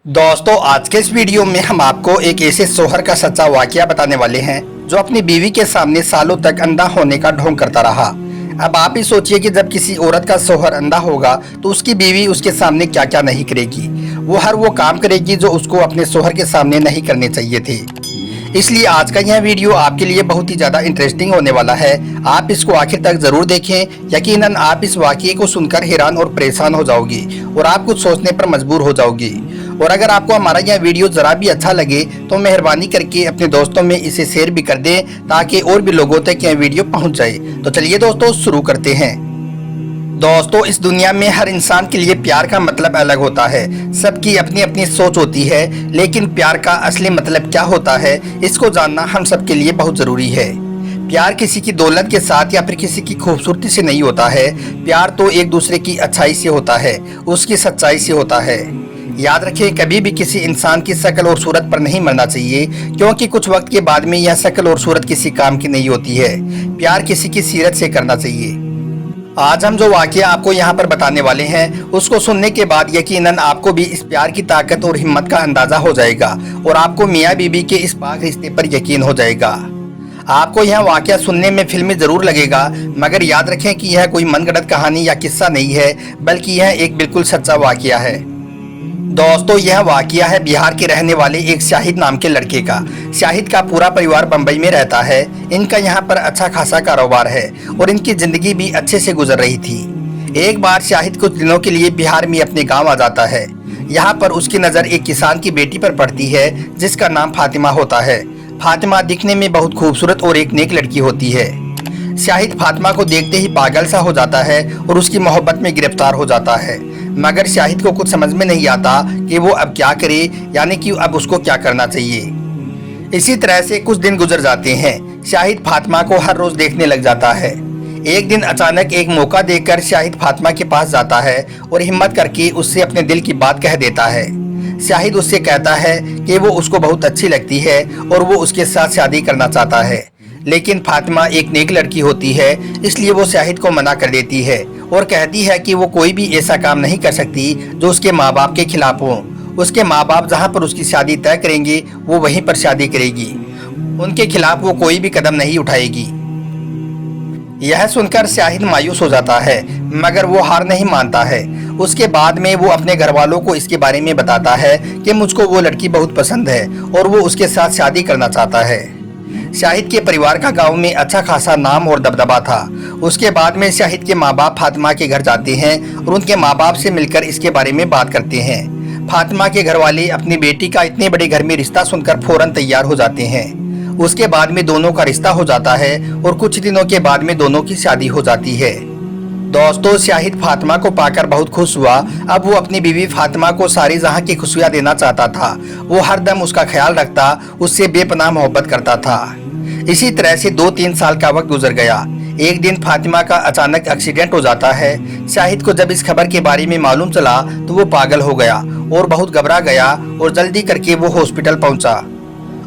दोस्तों, आज के इस वीडियो में हम आपको एक ऐसे शौहर का सच्चा वाकया बताने वाले हैं जो अपनी बीवी के सामने सालों तक अंधा होने का ढोंग करता रहा। अब आप ही सोचिए कि जब किसी औरत का शौहर अंधा होगा तो उसकी बीवी उसके सामने क्या क्या नहीं करेगी। वो काम करेगी जो उसको अपने शौहर के सामने नहीं करने चाहिए थे। इसलिए आज का यह वीडियो आपके लिए बहुत ही ज़्यादा इंटरेस्टिंग होने वाला है। आप इसको आखिर तक ज़रूर देखें। यकीनन आप इस वाकये को सुनकर हैरान और परेशान हो जाओगी और आप कुछ सोचने पर मजबूर हो जाओगी। और अगर आपको हमारा यह वीडियो ज़रा भी अच्छा लगे तो मेहरबानी करके अपने दोस्तों में इसे शेयर भी कर दें ताकि और भी लोगों तक यह वीडियो पहुंच जाए। तो चलिए दोस्तों, शुरू करते हैं। दोस्तों, इस दुनिया में हर इंसान के लिए प्यार का मतलब अलग होता है। सबकी अपनी अपनी सोच होती है, लेकिन प्यार का असली मतलब क्या होता है इसको जानना हम सबके लिए बहुत ज़रूरी है। प्यार किसी की दौलत के साथ या फिर किसी की खूबसूरती से नहीं होता है। प्यार तो एक दूसरे की अच्छाई से होता है, उसकी सच्चाई से होता है। याद रखें, कभी भी किसी इंसान की शक्ल और सूरत पर नहीं मरना चाहिए, क्योंकि कुछ वक्त के बाद में यह शक्ल और सूरत किसी काम की नहीं होती है। प्यार किसी की सीरत से करना चाहिए। आज हम जो वाकया आपको यहाँ पर बताने वाले हैं उसको सुनने के बाद यकीनन आपको भी इस प्यार की ताकत और हिम्मत का अंदाजा हो जाएगा और आपको मियाँ बीबी के इस पाक रिश्ते पर यकीन हो जाएगा। आपको यह वाकया सुनने में फिल्मी जरूर लगेगा, मगर याद रखें कि यह कोई मनगढ़ंत कहानी या किस्सा नहीं है, बल्कि यह एक बिल्कुल सच्चा वाकया है। दोस्तों, यह वाकया है बिहार के रहने वाले एक शाहिद नाम के लड़के का। शाहिद का पूरा परिवार बम्बई में रहता है। इनका यहाँ पर अच्छा खासा कारोबार है और इनकी जिंदगी भी अच्छे से गुजर रही थी। एक बार शाहिद कुछ दिनों के लिए बिहार में अपने गांव आ जाता है। यहाँ पर उसकी नज़र एक किसान की बेटी पर पड़ती है जिसका नाम फातिमा होता है। फातिमा दिखने में बहुत खूबसूरत और एक नेक लड़की होती है। शाहिद फातिमा को देखते ही पागल सा हो जाता है और उसकी मोहब्बत में गिरफ्तार हो जाता है, मगर शाहिद को कुछ समझ में नहीं आता कि वो अब क्या करे, यानी कि अब उसको क्या करना चाहिए। इसी तरह से कुछ दिन गुजर जाते हैं। शाहिद फातिमा को हर रोज देखने लग जाता है। एक दिन अचानक एक मौका देखकर शाहिद फातिमा के पास जाता है और हिम्मत करके उससे अपने दिल की बात कह देता है। शाहिद उससे कहता है कि वो उसको बहुत अच्छी लगती है और वो उसके साथ शादी करना चाहता है, लेकिन फातिमा एक नेक लड़की होती है, इसलिए वो शाहिद को मना कर देती है और कहती है कि वो कोई भी ऐसा काम नहीं कर सकती जो उसके माँ बाप के खिलाफ हो। उसके माँ बाप जहाँ पर उसकी शादी तय करेंगे वो वहीं पर शादी करेगी। उनके खिलाफ वो कोई भी कदम नहीं उठाएगी। यह सुनकर शाहिद मायूस हो जाता है, मगर वो हार नहीं मानता है। उसके बाद में वो अपने घर वालों को इसके बारे में बताता है कि मुझको वो लड़की बहुत पसंद है और वो उसके साथ शादी करना चाहता है। शाहिद के परिवार का गांव में अच्छा खासा नाम और दबदबा था। उसके बाद में शाहिद के माँ बाप फातिमा के घर जाते हैं और उनके माँ बाप से मिलकर इसके बारे में बात करते हैं। फातिमा के घर वाले अपनी बेटी का इतने बड़े घर में रिश्ता सुनकर फौरन तैयार हो जाते हैं। उसके बाद में दोनों का रिश्ता हो जाता है और कुछ दिनों के बाद में दोनों की शादी हो जाती है। दोस्तों, शाहिद फातिमा को पाकर बहुत खुश हुआ। अब वो अपनी बीवी फातिमा को सारी जहां की खुशियां देना चाहता था। वो हर दम उसका ख्याल रखता, उससे बेपनाह मोहब्बत करता था। इसी तरह से 2-3 साल का वक्त गुजर गया। एक दिन फातिमा का अचानक एक्सीडेंट हो जाता है। शाहिद को जब इस खबर के बारे में मालूम चला तो वो पागल हो गया और बहुत घबरा गया और जल्दी करके वो हॉस्पिटल पहुंचा।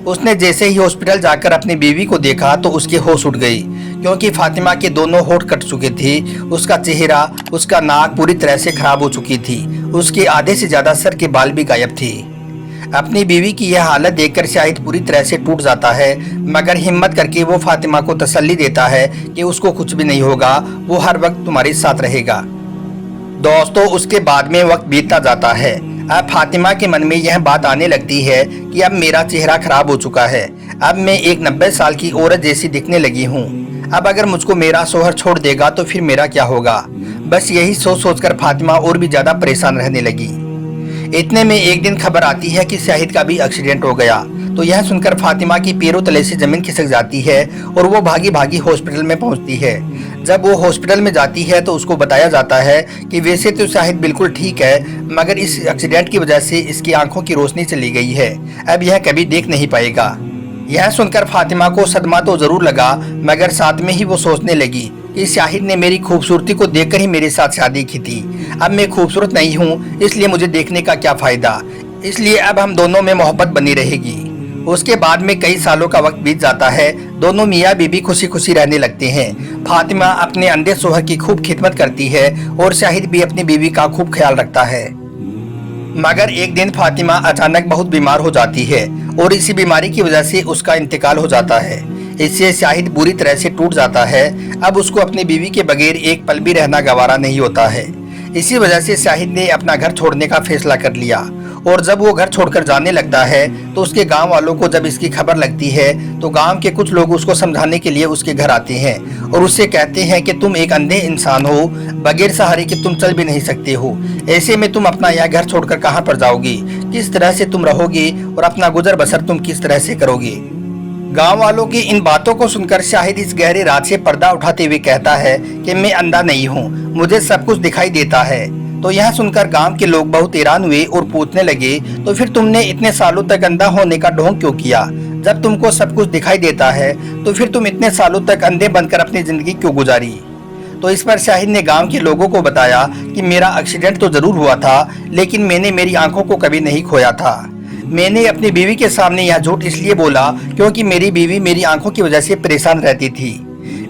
उसने जैसे ही हॉस्पिटल जाकर अपनी बीवी को देखा तो उसके होश उड़ गई, क्योंकि फातिमा के दोनों होंठ कट चुके थे। उसका चेहरा, उसका नाक पूरी तरह से खराब हो चुकी थी। उसके आधे से ज्यादा सर के बाल भी गायब थे। अपनी बीवी की यह हालत देखकर शाहिद पूरी तरह से टूट जाता है, मगर हिम्मत करके वो फातिमा को तसल्ली देता है कि उसको कुछ भी नहीं होगा, वो हर वक्त तुम्हारे साथ रहेगा। दोस्तों, उसके बाद में वक्त बीतता जाता है। अब फातिमा के मन में यह बात आने लगती है कि अब मेरा चेहरा खराब हो चुका है। अब मैं एक 90 साल की औरत जैसी दिखने लगी हूँ। अब अगर मुझको मेरा शौहर छोड़ देगा तो फिर मेरा क्या होगा। बस यही सोच सोचकर फातिमा और भी ज्यादा परेशान रहने लगी। इतने में एक दिन खबर आती है कि शाहिद का भी एक्सीडेंट हो गया। तो यह सुनकर फातिमा की पैरों तले से जमीन खिसक जाती है और वो भागी भागी हॉस्पिटल में पहुंचती है। जब वो हॉस्पिटल में जाती है तो उसको बताया जाता है कि वैसे तो शाहिद बिल्कुल ठीक है, मगर इस एक्सीडेंट की वजह से इसकी आंखों की रोशनी चली गई है। अब यह कभी देख नहीं पाएगा। यह सुनकर फातिमा को सदमा तो जरूर लगा, मगर साथ में ही वो सोचने लगी कि शाहिद ने मेरी खूबसूरती को देखकर ही मेरे साथ शादी की थी। अब मैं खूबसूरत नहीं हूँ, इसलिए मुझे देखने का क्या फायदा। इसलिए अब हम दोनों में मोहब्बत बनी रहेगी। उसके बाद में कई सालों का वक्त बीत जाता है। दोनों मियाँ बीबी खुशी खुशी रहने लगते हैं। फातिमा अपने अंधे शौहर की खूब खिदमत करती है और शाहिद भी अपनी बीवी का खूब ख्याल रखता है। मगर एक दिन फातिमा अचानक बहुत बीमार हो जाती है और इसी बीमारी की वजह से उसका इंतकाल हो जाता है। इससे शाहिद बुरी तरह से टूट जाता है। अब उसको अपनी बीवी के बगैर एक पल भी रहना गवारा नहीं होता है। इसी वजह से शाहिद ने अपना घर छोड़ने का फैसला कर लिया और जब वो घर छोड़कर जाने लगता है तो उसके गांव वालों को जब इसकी खबर लगती है तो गांव के कुछ लोग उसको समझाने के लिए उसके घर आते हैं और उससे कहते हैं कि तुम एक अंधे इंसान हो, बगैर सहारे के तुम चल भी नहीं सकते हो। ऐसे में तुम अपना यह घर छोड़कर कहाँ पर जाओगी, किस तरह से तुम रहोगी और अपना गुजर बसर तुम किस तरह से करोगी। गांव वालों की इन बातों को सुनकर शाहिद इस गहरे रात से पर्दा उठाते हुए कहता है कि मैं अंधा नहीं हूँ, मुझे सब कुछ दिखाई देता है। तो यह सुनकर गांव के लोग बहुत हैरान हुए और पूछने लगे, तो फिर तुमने इतने सालों तक अंधा होने का ढोंग क्यों किया? जब तुमको सब कुछ दिखाई देता है तो फिर तुम इतने सालों तक अंधे बनकर अपनी जिंदगी क्यों गुजारी? तो इस पर शाहिद ने गांव के लोगों को बताया कि मेरा एक्सीडेंट तो जरूर हुआ था, लेकिन मैंने मेरी आंखों को कभी नहीं खोया था। मैंने अपनी बीवी के सामने यह झूठ इसलिए बोला क्योंकि मेरी बीवी मेरी आंखों की वजह से परेशान रहती थी।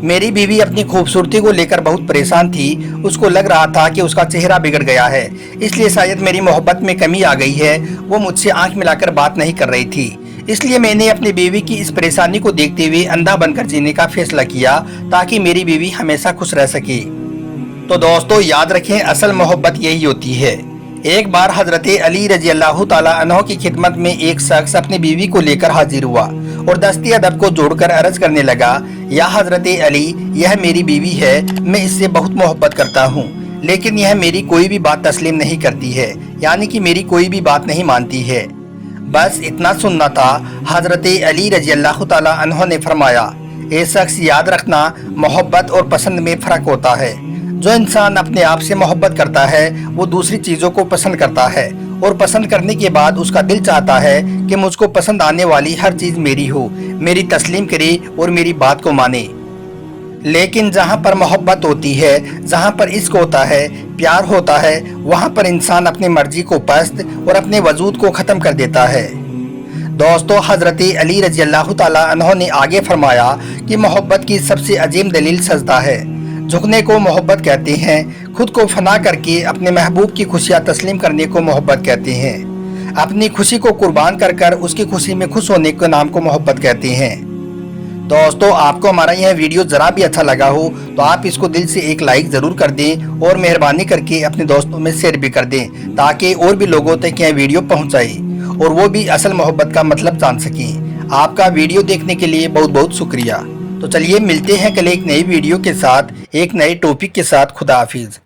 मेरी बीवी अपनी खूबसूरती को लेकर बहुत परेशान थी। उसको लग रहा था कि उसका चेहरा बिगड़ गया है, इसलिए शायद मेरी मोहब्बत में कमी आ गई है। वो मुझसे आंख मिलाकर बात नहीं कर रही थी, इसलिए मैंने अपनी बीवी की इस परेशानी को देखते हुए अंधा बनकर जीने का फैसला किया ताकि मेरी बीवी हमेशा खुश रह सके। तो दोस्तों याद रखें, असल मोहब्बत यही होती है। एक बार हजरत अली रजी अल्लाह ताला अन्हो की खिदमत में एक शख्स अपनी बीवी को लेकर हाजिर हुआ और दस्ती अदब को जोड़कर अर्ज करने लगा, या हजरत अली, यह मेरी बीवी है, मैं इससे बहुत मोहब्बत करता हूँ, लेकिन यह मेरी कोई भी बात तस्लीम नहीं करती है, यानी कि मेरी कोई भी बात नहीं मानती है। बस इतना सुनना था। हजरत अली रजी अल्लाह ताला अन्हो ने फरमाया, ए शख्स, याद रखना, मोहब्बत और पसंद में फ़र्क होता है। जो इंसान अपने आप से मोहब्बत करता है वो दूसरी चीज़ों को पसंद करता है और पसंद करने के बाद उसका दिल चाहता है कि मुझको पसंद आने वाली हर चीज़ मेरी हो, मेरी तस्लीम करे और मेरी बात को माने। लेकिन जहाँ पर मोहब्बत होती है, जहाँ पर इश्क होता है, प्यार होता है, वहाँ पर इंसान अपनी मर्जी को पस्त और अपने वजूद को ख़त्म कर देता है। दोस्तों हज़रत अली रजी अल्लाह ताला अन्हो ने आगे फरमाया कि मोहब्बत की सबसे अजीम दलील सजदा है। झुकने को मोहब्बत कहते हैं। खुद को फना करके अपने महबूब की खुशियाँ तस्लीम करने को मोहब्बत कहते हैं। अपनी खुशी को कुर्बान कर कर उसकी खुशी में खुश होने के नाम को मोहब्बत कहते हैं। दोस्तों आपको हमारा यह वीडियो ज़रा भी अच्छा लगा हो तो आप इसको दिल से एक लाइक ज़रूर कर दें और मेहरबानी करके अपने दोस्तों में शेयर भी कर दें ताकि और भी लोगों तक यह वीडियो पहुँचाए और वो भी असल मोहब्बत का मतलब जान सकें। आपका वीडियो देखने के लिए बहुत बहुत शुक्रिया। तो चलिए मिलते हैं कल एक नई वीडियो के साथ, एक नए टॉपिक के साथ। खुदा हाफिज़।